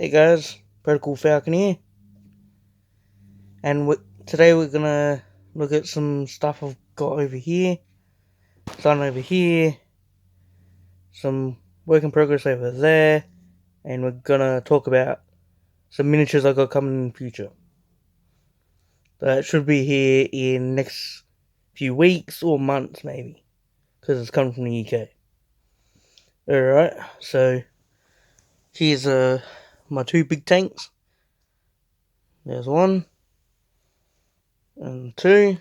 Hey guys, Protocol Falcon here, and today we're gonna look at some stuff I've got over here, done over here, some work in progress over there, and we're gonna talk about some miniatures I got coming in the future. That should be here in next few weeks or months maybe, because it's coming from the UK. Alright, so here's my two big tanks. There's one and two.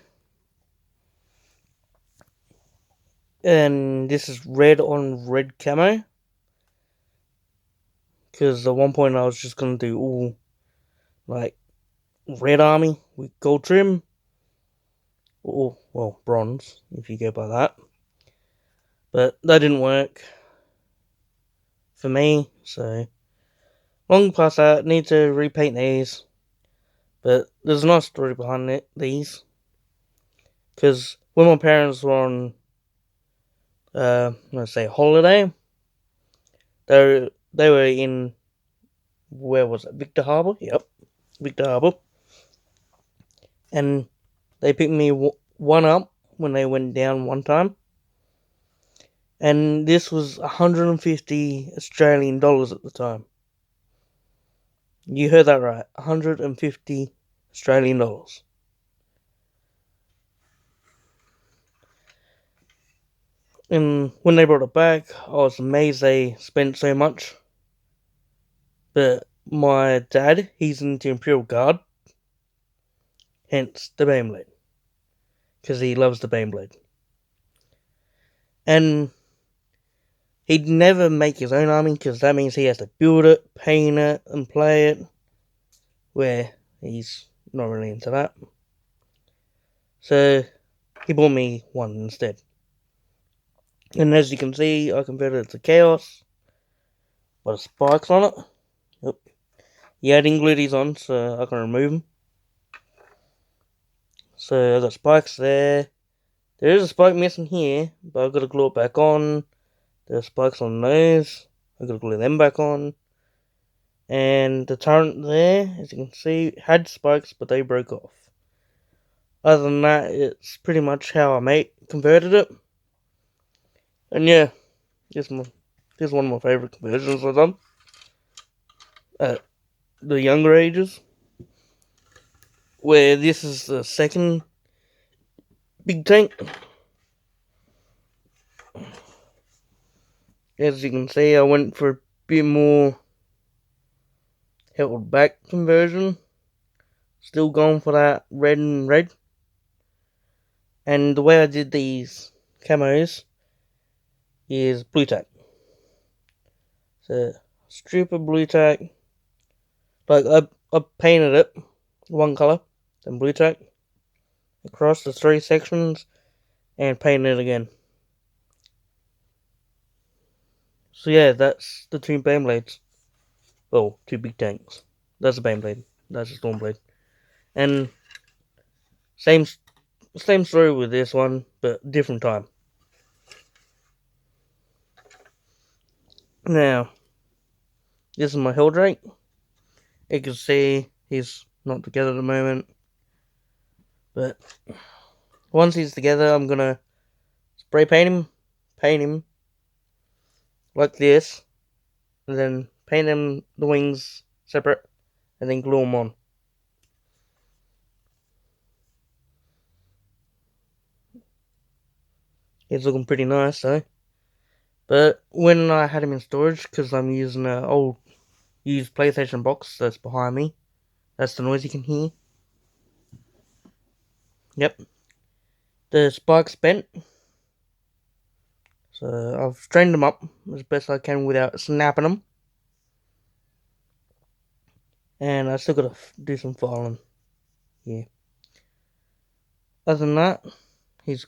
And this is red on red camo. Because at one point I was just going to do all, like, red army with gold trim. Or, well, bronze, if you go by that. But that didn't work for me, so long past that, need to repaint these. But there's a nice story behind these. Because when my parents were on, let's say, holiday, they were in, where was it, Victor Harbour? Yep, Victor Harbour. And they picked me one up when they went down one time. And this was 150 Australian dollars at the time. You heard that right, 150 Australian dollars. And when they brought it back, I was amazed they spent so much. But my dad, he's into Imperial Guard, hence the Baneblade. Because he loves the Baneblade. And he'd never make his own army, because that means he has to build it, paint it, and play it. Where he's not really into that. So he bought me one instead. And as you can see, I converted it to Chaos. Got spikes on it. Yep. Yeah, I didn't glue these on, so I can remove them. So I got spikes there. There is a spike missing here, but I've got to glue it back on. There's spikes on those. I've got to glue them back on. And the turret there, as you can see, had spikes, but they broke off. Other than that, it's pretty much how I converted it. And yeah, this is one of my favourite conversions I've done at the younger ages. Where this is the second big tank. As you can see, I went for a bit more held back conversion. Still going for that red and red. And the way I did these camos is blue tack. So, strip of blue tack. Like, I painted it one colour, then blue tack across the three sections, and painted it again. So yeah, that's the two Baneblades. Well, two big tanks. That's a Baneblade. That's a Stormblade. And same story with this one, but different time. Now, this is my Heldrake. You can see he's not together at the moment. But once he's together, I'm gonna spray paint him like this, and then paint him the wings separate, and then glue them on. He's looking pretty nice though. But when I had him in storage, because I'm using an old used PlayStation box that's behind me, that's the noise you can hear. Yep. The spikes bent. So I've straightened them up as best I can without snapping them. And I still got to do some filing. Yeah. Other than that, he's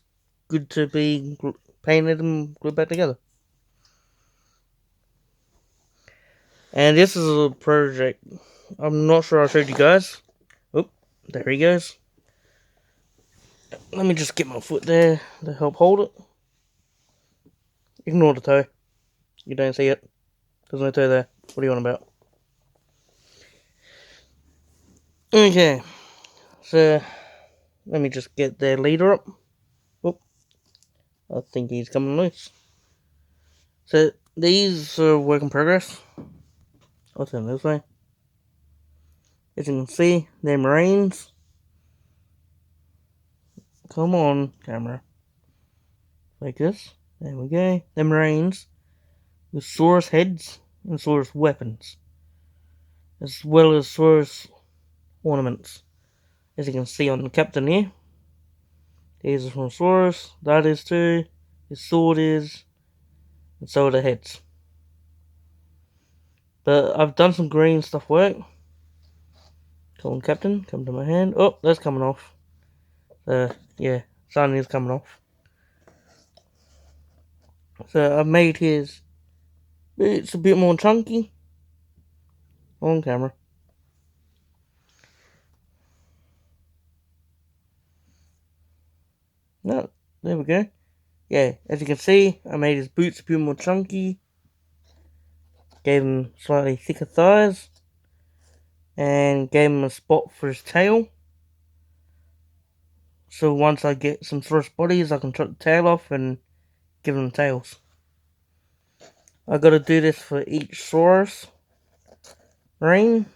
good to be painted and glued back together. And this is a project. I'm not sure I showed you guys. Oh, there he goes. Let me just get my foot there to help hold it. Ignore the toe. You don't see it. There's no toe there. What are you on about? Okay, so let me just get their leader up. Oh, I think he's coming loose. So these are work in progress. I'll turn this way. As you can see, they're Marines. Come on, camera. Like this. There we go. They're Marines with Saurus heads and Saurus weapons, as well as Saurus ornaments. As you can see on the captain here. These are from Saurus. That is too. His sword is. And so are the heads. But I've done some green stuff work. Come on, Captain. Come to my hand. Oh, that's coming off. Yeah, sun is coming off. So I've made his boots a bit more chunky. On camera. No, there we go. Yeah, as you can see, I made his boots a bit more chunky. Gave him slightly thicker thighs. And gave him a spot for his tail. So once I get some Saurus bodies, I can chop the tail off and give them tails. I gotta do this for each Saurus Marine.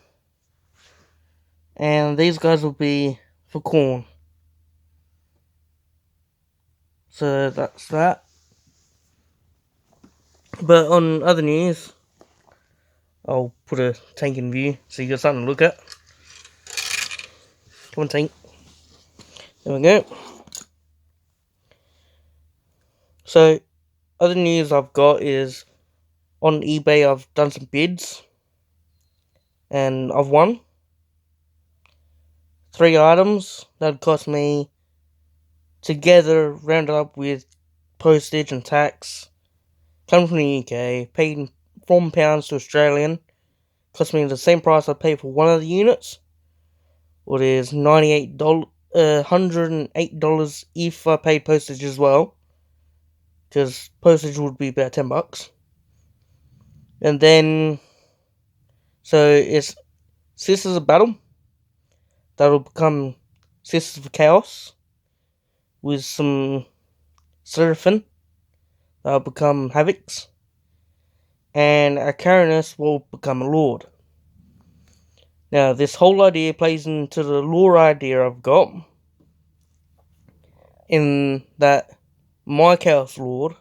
And these guys will be for corn. So that's that. But on other news, I'll put a tank in view so you got something to look at. Come on, tank. There we go. So, other news I've got is on eBay I've done some bids. And I've won 3 items that cost me, together rounded up with postage and tax, coming from the UK, paid from pounds to Australian, cost me the same price I paid for one of the units, which is $98, $108 if I paid postage as well, because postage would be about $10. And then, so it's Sisters of Battle, that'll become Sisters of Chaos, with some Seraphim, that'll become Havocs, and a Carinus will become a Lord. Now, this whole idea plays into the lore idea I've got, in that my Chaos Lord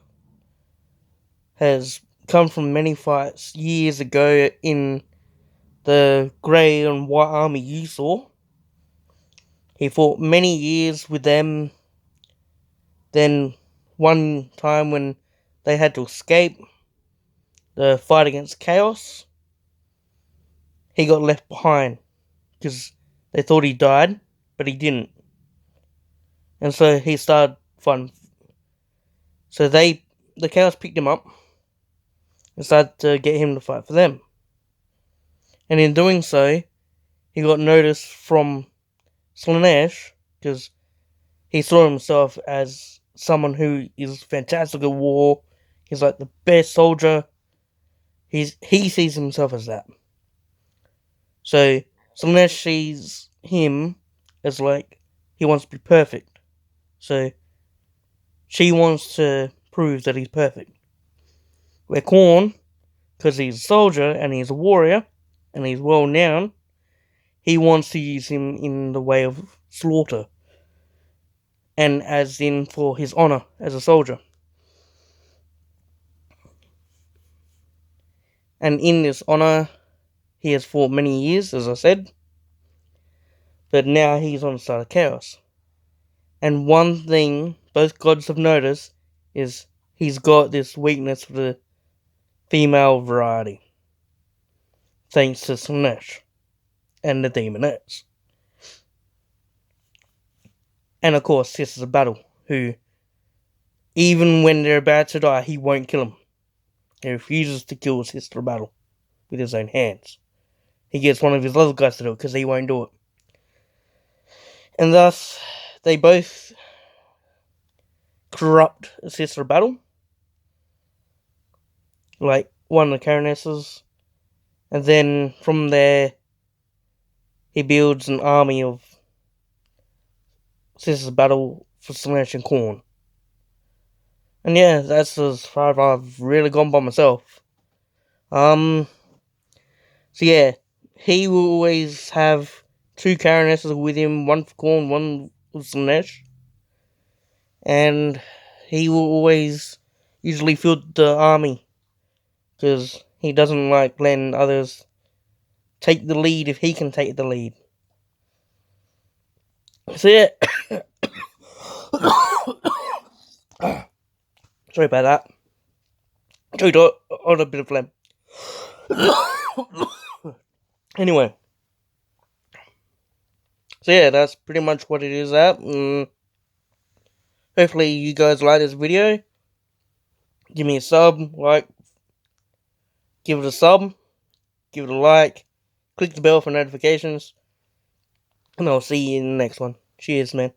has come from many fights years ago in the Grey and White Army you saw. He fought many years with them. Then one time when they had to escape the fight against Chaos, he got left behind because they thought he died, but he didn't. And so he started fighting. So the Chaos picked him up and started to get him to fight for them. And in doing so, he got noticed from Slaanesh, because he saw himself as someone who is fantastic at war. He's like the best soldier. He sees himself as that. So Slaanesh sees him as like he wants to be perfect. So she wants to prove that he's perfect. Where Khorne, because he's a soldier and he's a warrior and he's well known, he wants to use him in the way of slaughter, and as in for his honor as a soldier. And in this honor, he has fought many years, as I said, but now he's on the side of Chaos. And one thing both gods have noticed is he's got this weakness for the female variety, thanks to Slaanesh and the Demonettes. And of course, Sisters of Battle, who, even when they're about to die, he won't kill them. He refuses to kill Sister of Battle with his own hands. He gets one of his other guys to do it because he won't do it. And thus, they both corrupt Sister of Battle, like one of the Caranesses, and then from there, he builds an army of Scissors Battle for Slash and Corn. And yeah, that's as far as I've really gone by myself. So yeah, he will always have 2 Caranesses with him, one for Corn, one for Slanesh. And he will always usually field the army, because he doesn't like letting others take the lead if he can take the lead. So yeah, sorry about that. Choked on a bit of phlegm. Anyway, so yeah, that's pretty much what it is at. Hopefully you guys like this video. Give me a sub, give it a sub, give it a like, click the bell for notifications, and I'll see you in the next one. Cheers, man.